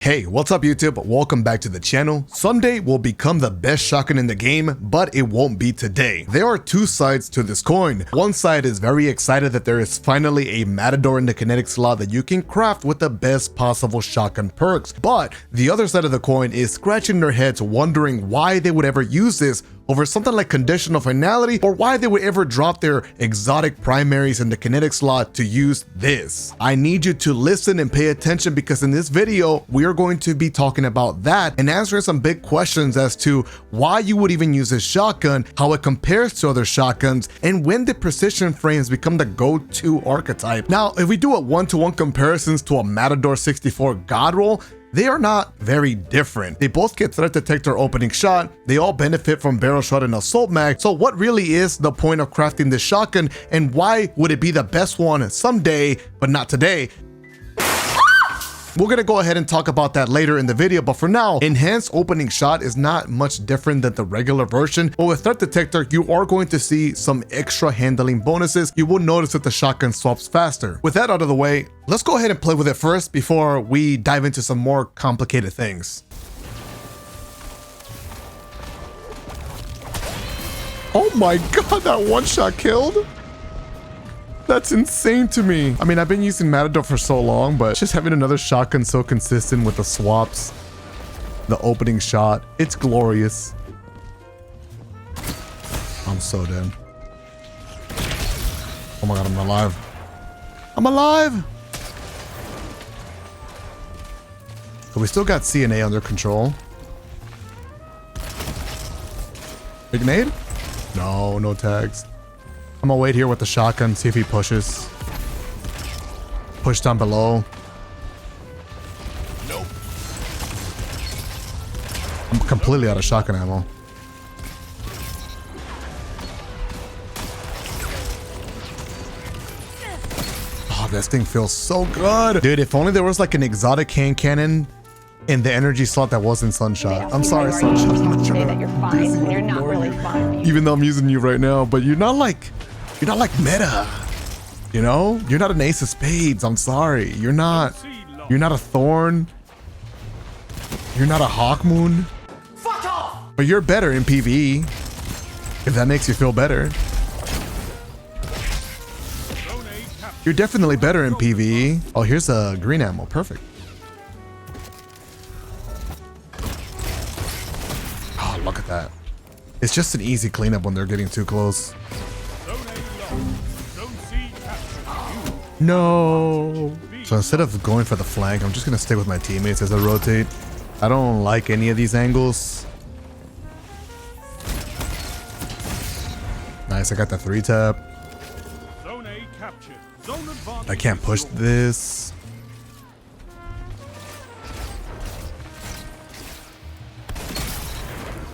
Hey, what's up YouTube? Welcome back to the channel. Someday will become the best shotgun in the game, but it won't be today. There are two sides to this coin. One side is very excited that there is finally a Matador in the kinetic slot that you can craft with the best possible shotgun perks. But the other side of the coin is scratching their heads wondering why they would ever use this over something like Conditional Finality, or why they would ever drop their exotic primaries in the kinetic slot to use this. I need you to listen and pay attention, because in this video, we are going to be talking about that and answering some big questions as to why you would even use this shotgun, how it compares to other shotguns, and when the precision frames become the go-to archetype. Now, if we do a one-to-one comparisons to a Matador 64 God Roll, they are not very different. They both get threat detector opening shot. They all benefit from barrel shot and assault mag. So what really is the point of crafting this shotgun, and why would it be the best one someday, but not today? We're gonna go ahead and talk about that later in the video, but for now, enhanced opening shot is not much different than the regular version, but with threat detector, you are going to see some extra handling bonuses. You will notice that the shotgun swaps faster. With that out of the way, let's go ahead and play with it first before we dive into some more complicated things. Oh my god, that one shot killed? That's insane to me. I mean, I've been using Matador for so long, but just having another shotgun so consistent with the swaps, the opening shot, it's glorious. I'm so dead. Oh my god, I'm alive. I'm alive! So we still got CNA under control. Big nade? No, no tags. I'm gonna wait here with the shotgun, see if he pushes. Push down below. Nope. I'm completely out of shotgun ammo. Oh, this thing feels so good. Dude, if only there was like an exotic hand cannon in the energy slot that wasn't Sunshot. I'm sorry, Sunshot. I'm say that you're fine when you're not really fine. Even though I'm using you right now, but you're not like meta, you know? You're not an ace of spades. I'm sorry. You're not a thorn. You're not a hawk moon. Fuck off! But you're better in PvE, if that makes you feel better. You're definitely better in PvE. Oh, here's a green ammo. Perfect. Oh, look at that. It's just an easy cleanup when they're getting too close. No. So instead of going for the flank, I'm just gonna stay with my teammates as I rotate. I don't like any of these angles. Nice, I got the 3-tap. I can't push this.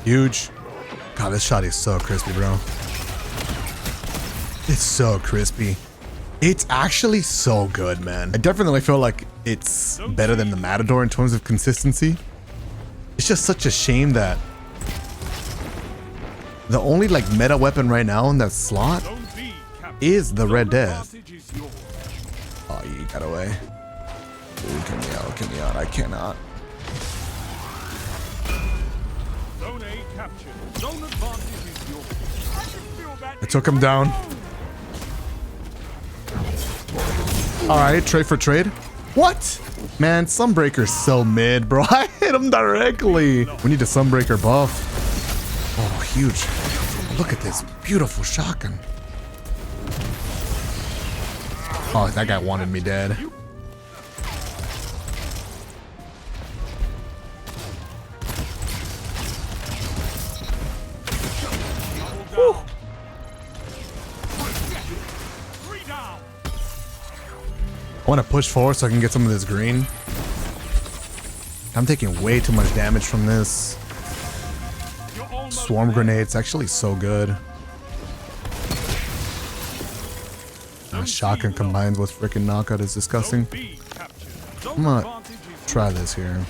Huge. God, this shot is so crispy, bro. It's so crispy. It's actually so good, man. I definitely feel like it's better than the Matador in terms of consistency. It's just such a shame that the only like meta weapon right now in that slot is the Red Death. Oh, you got away. Ooh, get me out, get me out. I cannot. I took him down. All right, trade for trade. What? Man, Sunbreaker's so mid, bro. I hit him directly. We need a Sunbreaker buff. Oh, huge. Look at this beautiful shotgun. Oh, that guy wanted me dead. Woo. I want to push forward so I can get some of this green. I'm taking way too much damage from this. Swarm grenade's actually so good. Shotgun combines with freaking knockout is disgusting. I'm gonna try this here.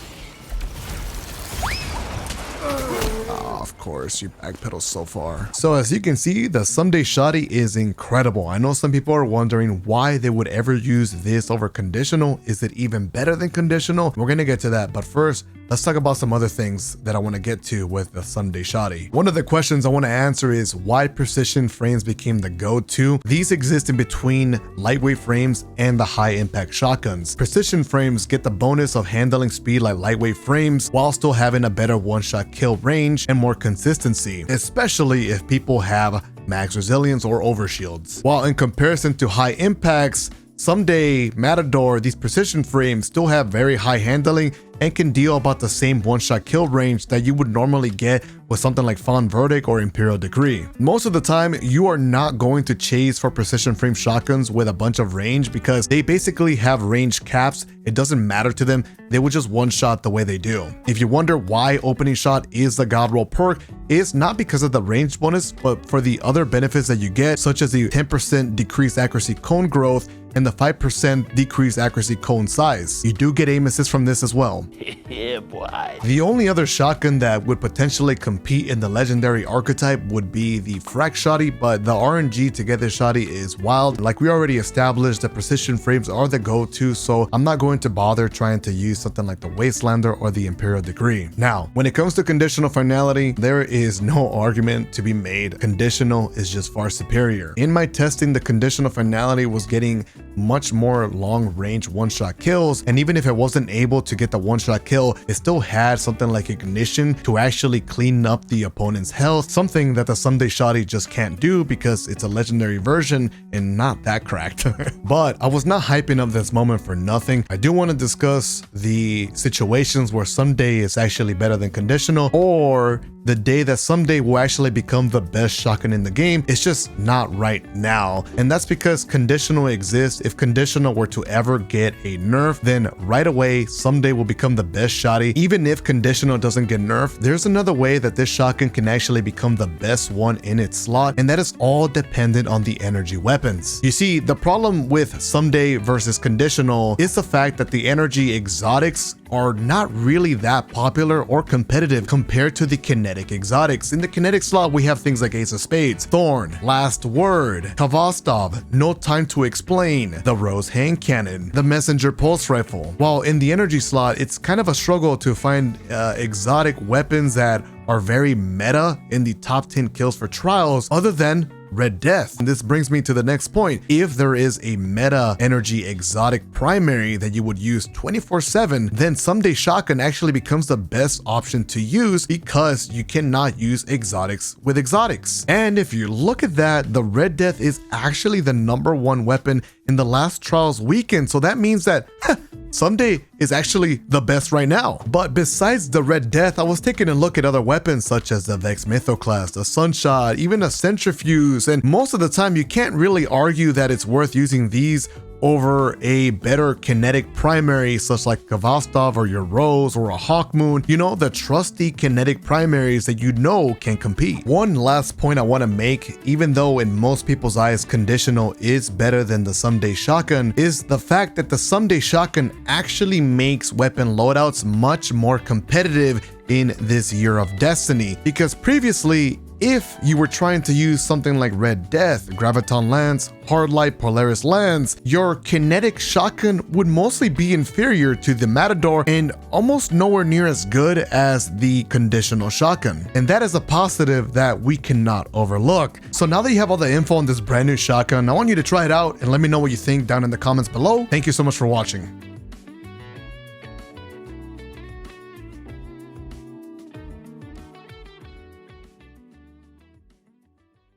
Oh, Of course, you backpedal so far. So as you can see, the Someday Shoddy is incredible. I know some people are wondering why they would ever use this over conditional. Is it even better than conditional? We're gonna get to that, but first, let's talk about some other things that I want to get to with the Someday Shoddy. One of the questions I want to answer is why precision frames became the go-to. These exist in between lightweight frames and the high impact shotguns. Precision frames get the bonus of handling speed like lightweight frames while still having a better one-shot kill range and more consistency, especially if people have max resilience or overshields. While in comparison to high impacts, Someday, Matador, these precision frames still have very high handling and can deal about the same one-shot kill range that you would normally get with something like Fawn Verdict or Imperial Decree. Most of the time, you are not going to chase for precision frame shotguns with a bunch of range because they basically have range caps. It doesn't matter to them. They will just one-shot the way they do. If you wonder why opening shot is the God Roll perk, it's not because of the range bonus, but for the other benefits that you get, such as the 10% decreased accuracy cone growth and the 5% decreased accuracy cone size. You do get aim assist from this as well. Yeah, boy. The only other shotgun that would potentially compete in the legendary archetype would be the Frack Shoddy, but the RNG to get this Shoddy is wild. Like we already established, the precision frames are the go-to, so I'm not going to bother trying to use something like the Wastelander or the Imperial Decree. Now, when it comes to Conditional Finality, there is no argument to be made. Conditional is just far superior. In my testing, the Conditional Finality was getting much more long-range one-shot kills, and even if it wasn't able to get the one-shot kill, it still had something like Ignition to actually clean up the opponent's health, something that the Someday Shoddy just can't do because it's a legendary version and not that cracked. But I was not hyping up this moment for nothing. I do want to discuss the situations where Someday is actually better than Conditional, or the day that Someday will actually become the best shotgun in the game. It's just not right now, and that's because Conditional exists. If Conditional were to ever get a nerf, then right away Someday will become the best Shoddy. Even if Conditional doesn't get nerfed, there's another way that this shotgun can actually become the best one in its slot, and that is all dependent on the energy weapons. You see, the problem with Someday versus Conditional is the fact that the energy exotics are not really that popular or competitive compared to the kinetic exotics. In the kinetic slot, we have things like Ace of Spades, Thorn, Last Word, Kavastov, No Time to Explain, the Rose Hand Cannon, the Messenger Pulse Rifle. While in the energy slot, it's kind of a struggle to find exotic weapons that are very meta in the top 10 kills for trials other than Red Death. And this brings me to the next point. If there is a meta energy exotic primary that you would use 24/7, then Someday Shotgun actually becomes the best option to use because you cannot use exotics with exotics. And if you look at that, the Red Death is actually the #1 weapon in the last trials weekend. So that means that Someday is actually the best right now. But besides the Red Death, I was taking a look at other weapons such as the Vex Mythoclast, the Sunshot, even a Centrifuge, and most of the time you can't really argue that it's worth using these over a better kinetic primary such like Kavastov or your Rose or a Hawkmoon, you know, the trusty kinetic primaries that you know can compete. One last point I want to make, even though in most people's eyes Conditional is better than the Someday Shotgun, is the fact that the Someday Shotgun actually makes weapon loadouts much more competitive in this year of Destiny, because previously if you were trying to use something like Red Death, Graviton Lance, Hardlight, Polaris Lance, your kinetic shotgun would mostly be inferior to the Matador and almost nowhere near as good as the Conditional Shotgun. And that is a positive that we cannot overlook. So now that you have all the info on this brand new shotgun, I want you to try it out and let me know what you think down in the comments below. Thank you so much for watching.